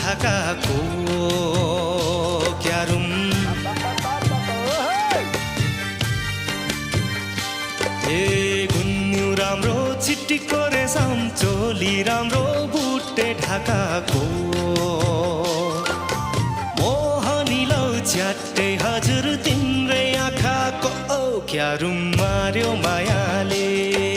ढाका को क्यारुम ए गुन्यु राम्रो चिट्टीको रेशम चोली राम्रो बुट्टे ढाकाको मोहनी लौ च्याट्टे हजुर तिम्रै आँखाको क्यारुम मार्यो मायाले